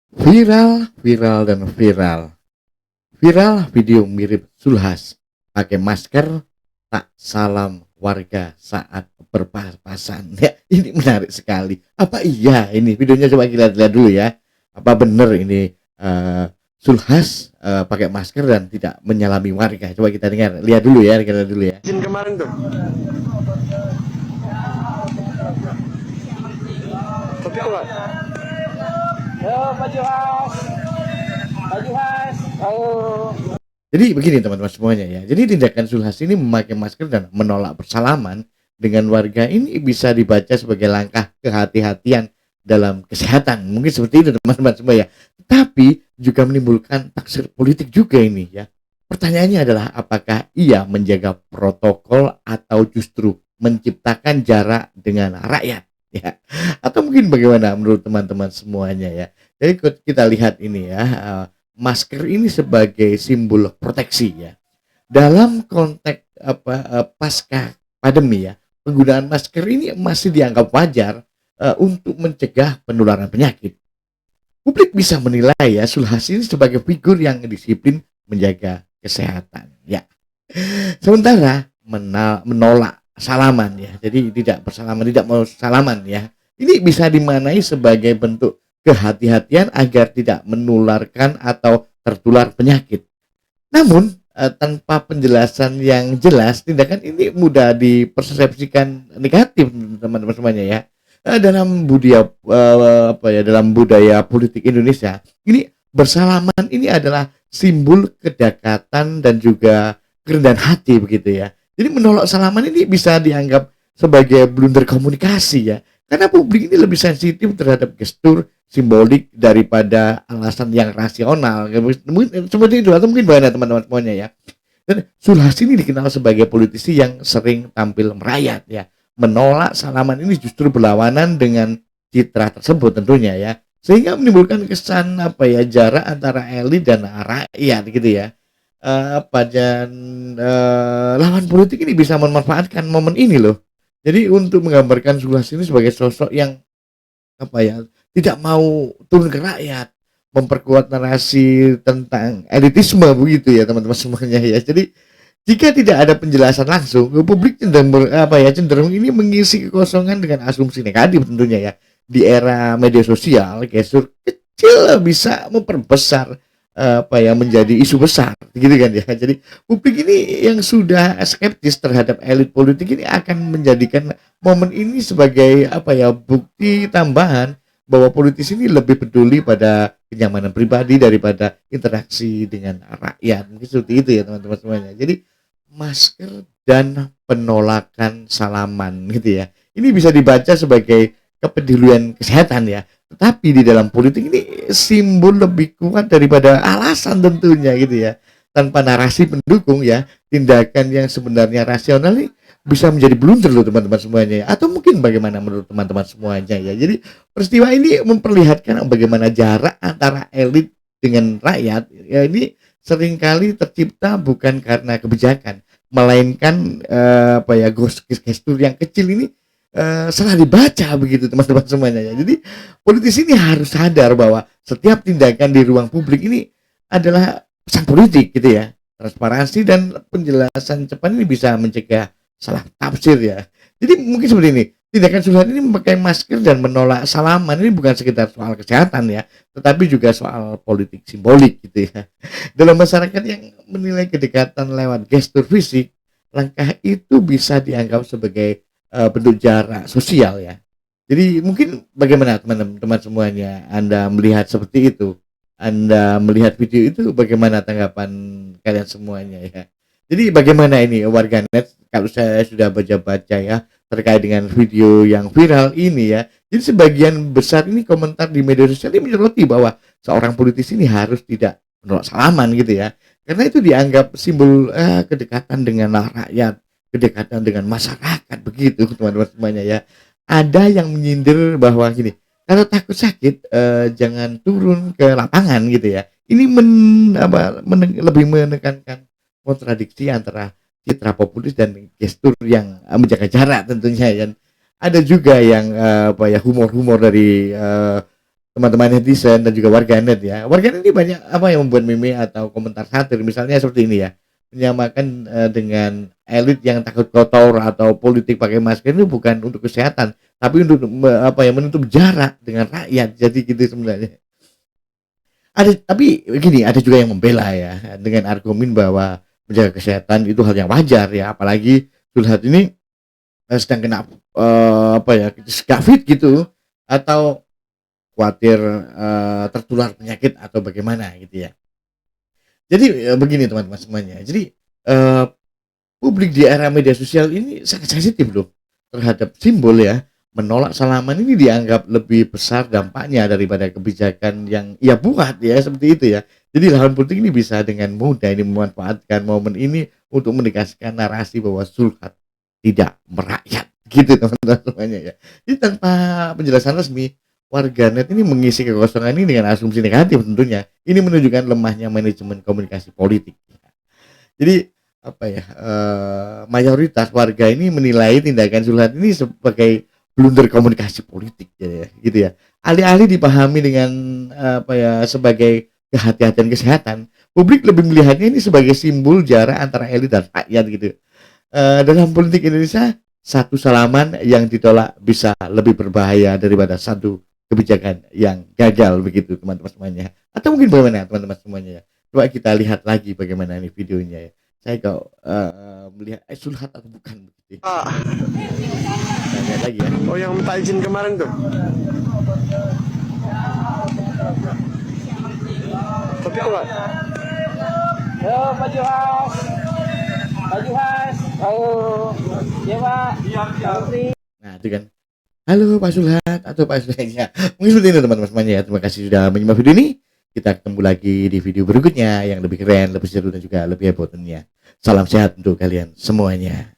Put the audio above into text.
Viral, viral, dan viral. Viral video mirip Sulhas pakai masker tak salam warga saat berpapasan. Ya, ini menarik sekali. Apa iya ini videonya, coba kita lihat dulu ya. Apa benar ini Sulhas pakai masker dan tidak menyalami warga? Coba kita dengar, lihat dulu ya, kita lihat dulu ya. Izin kemarin tuh. Tapi kok yo maju has. Maju has. Oh. Jadi begini teman-teman semuanya ya. Jadi tindakan Sulhas ini memakai masker dan menolak bersalaman dengan warga ini bisa dibaca sebagai langkah kehati-hatian dalam kesehatan. Mungkin seperti itu teman-teman semua ya. Tapi juga menimbulkan tafsir politik juga ini ya. Pertanyaannya adalah apakah ia menjaga protokol atau justru menciptakan jarak dengan rakyat ya. Atau mungkin bagaimana menurut teman-teman semuanya ya. Jadi kita lihat ini ya, masker ini sebagai simbol proteksi ya. Dalam konteks pasca pandemi ya, penggunaan masker ini masih dianggap wajar untuk mencegah penularan penyakit. Publik bisa menilai ya Sulhas ini sebagai figur yang disiplin menjaga kesehatan ya. Sementara menolak salaman ya, jadi tidak bersalaman, tidak mau salaman ya. Ini bisa dimaknai sebagai bentuk kehati-hatian agar tidak menularkan atau tertular penyakit. Namun tanpa penjelasan yang jelas, tindakan ini mudah dipersepsikan negatif teman-teman semuanya ya. Dalam budaya dalam budaya politik Indonesia, ini bersalaman ini adalah simbol kedekatan dan juga kerendahan hati begitu ya. Jadi menolak salaman ini bisa dianggap sebagai blunder komunikasi ya. Karena publik ini lebih sensitif terhadap gestur simbolik daripada alasan yang rasional. Mungkin seperti itu, atau mungkin banyak teman-teman semuanya ya. Dan Sulhas ini dikenal sebagai politisi yang sering tampil merayat ya. Menolak salaman ini justru berlawanan dengan citra tersebut tentunya ya. Sehingga menimbulkan kesan jarak antara elit dan rakyat gitu ya. Dan lawan politik ini bisa memanfaatkan momen ini loh. Jadi untuk menggambarkan Sulhas ini sebagai sosok yang apa ya tidak mau turun ke rakyat, memperkuat narasi tentang elitisme begitu ya teman-teman semuanya ya. Jadi jika tidak ada penjelasan langsung, publik cenderung ini mengisi kekosongan dengan asumsi negatif tentunya ya. Di era media sosial, gestur kecil bisa memperbesar menjadi isu besar gitu kan ya. Jadi publik ini yang sudah skeptis terhadap elit politik ini akan menjadikan momen ini sebagai bukti tambahan bahwa politisi ini lebih peduli pada kenyamanan pribadi daripada interaksi dengan rakyat. Mungkin seperti itu ya teman-teman semuanya. Jadi masker dan penolakan salaman gitu ya. Ini bisa dibaca sebagai kepedulian kesehatan ya. Tetapi di dalam politik ini simbol lebih kuat daripada alasan tentunya gitu ya. Tanpa narasi pendukung ya, tindakan yang sebenarnya rasional ini bisa menjadi blunder loh teman-teman semuanya ya. Atau mungkin bagaimana menurut teman-teman semuanya ya. Jadi peristiwa ini memperlihatkan bagaimana jarak antara elit dengan rakyat ya, ini seringkali tercipta bukan karena kebijakan, melainkan gestur yang kecil ini salah dibaca begitu teman-teman semuanya ya. Jadi politisi ini harus sadar bahwa setiap tindakan di ruang publik ini adalah pesan politik gitu ya. Transparansi dan penjelasan cepat ini bisa mencegah salah tafsir ya. Jadi mungkin seperti ini. Tindakan Sulhas ini memakai masker dan menolak salaman ini bukan sekedar soal kesehatan ya, tetapi juga soal politik simbolik gitu ya. Dalam masyarakat yang menilai kedekatan lewat gestur fisik, langkah itu bisa dianggap sebagai bentuk jarak sosial ya. Jadi mungkin bagaimana teman-teman semuanya Anda melihat seperti itu? Anda melihat video itu bagaimana tanggapan kalian semuanya ya? Jadi bagaimana ini warganet kalau saya sudah baca-baca ya terkait dengan video yang viral ini ya. Jadi sebagian besar ini komentar di media sosial ini menyoroti bahwa seorang politisi ini harus tidak menolak salaman gitu ya. Karena itu dianggap simbol kedekatan dengan rakyat, kedekatan dengan masyarakat begitu teman-teman semuanya ya. Ada yang menyindir bahwa gini, kalau takut sakit jangan turun ke lapangan gitu ya. Ini lebih menekankan kontradiksi antara citra populis dan gestur yang menjaga jarak tentunya ya. Ada juga yang humor-humor dari teman-teman netizen dan juga warganet ya. Warganet ini banyak apa yang membuat meme atau komentar satir misalnya seperti ini ya. Menyamakan dengan elit yang takut kotor atau politik pakai masker itu bukan untuk kesehatan, tapi untuk apa ya menutup jarak dengan rakyat. Jadi gitu sebenarnya. Ada tapi gini, ada juga yang membela ya dengan argumen bahwa menjaga kesehatan itu hal yang wajar ya, apalagi Zulhad ini sedang kena apa ya, COVID gitu atau khawatir tertular penyakit atau bagaimana gitu ya. Jadi begini teman-teman semuanya. Jadi publik di era media sosial ini sangat sensitif loh terhadap simbol ya. Menolak salaman ini dianggap lebih besar dampaknya daripada kebijakan yang ia buat ya seperti itu ya. Jadi lawan politik ini bisa dengan mudah ini memanfaatkan momen ini untuk menegaskan narasi bahwa Zulhad tidak merakyat gitu teman-teman semuanya ya. Jadi tanpa penjelasan resmi warganet ini mengisi kekosongan ini dengan asumsi negatif tentunya. Ini menunjukkan lemahnya manajemen komunikasi politik. Jadi apa ya mayoritas warga ini menilai tindakan Zulhad ini sebagai blunder komunikasi politik ya, gitu ya. Alih-alih dipahami dengan apa ya sebagai kehati-hatian kesehatan, publik lebih melihatnya ini sebagai simbol jarak antara elit dan rakyat gitu. Dalam politik Indonesia, satu salaman yang ditolak bisa lebih berbahaya daripada satu kebijakan yang gagal begitu teman-teman semuanya. Atau mungkin bagaimana teman-teman semuanya ya. Coba kita lihat lagi bagaimana ini videonya ya. Saya kok melihat Zulhad atau bukan begitu. Kita lihat lagi ya. Oh, yang minta izin kemarin tuh. Tapi kok Yo, Pak Juhas. Pak Juhas. Oh, ya Pak. Menteri. Nah itu kan. Halo Pak Zulhad atau Pak Zulhad ya. Mungkin seperti itu teman-teman semuanya ya. Terima kasih sudah menyimak video ini. Kita ketemu lagi di video berikutnya yang lebih keren, lebih seru dan juga lebih heboh tentunya. Salam sehat untuk kalian semuanya.